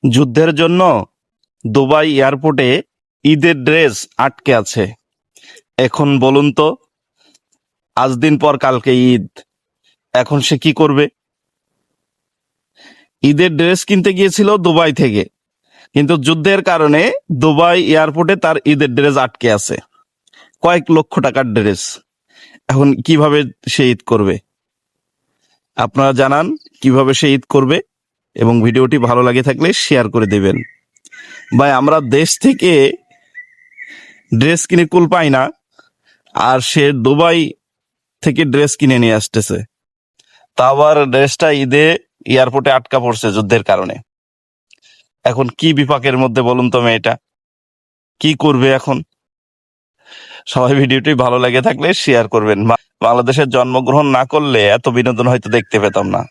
যুদ্ধের জন্য দুবাই এয়ারপোর্টে ঈদের ড্রেস আটকে আছে। এখন বলুন তো, আজ দিন পর কালকে ঈদ, এখন সে কি করবে? ঈদের ড্রেস কিনতে গিয়েছিল দুবাই থেকে, কিন্তু যুদ্ধের কারণে দুবাই এয়ারপোর্টে তার ঈদের ড্রেস আটকে আছে, কয়েক লক্ষ টাকার ড্রেস। এখন কিভাবে সে ঈদ করবে? আপনারা জানান কিভাবে সে ঈদ করবে, এবং ভিডিওটি ভালো লাগে থাকলে শেয়ার করে দেবেন। ভাই, আমরা দেশ থেকে ড্রেস কিনে কুল পাই না, আর সে দুবাই থেকে ড্রেস কিনে নিয়ে আসতেছে, তা আবার ড্রেসটা ঈদে এয়ারপোর্টে আটকা পড়ছে যুদ্ধের কারণে। এখন কি বিপাকের মধ্যে বলুন তো মেয়েটা, কি করবে এখন? সবাই ভিডিওটি ভালো লাগে থাকলে শেয়ার করবেন। বাংলাদেশের জন্মগ্রহণ না করলে এত বিনোদন হয়তো দেখতে পেতাম না।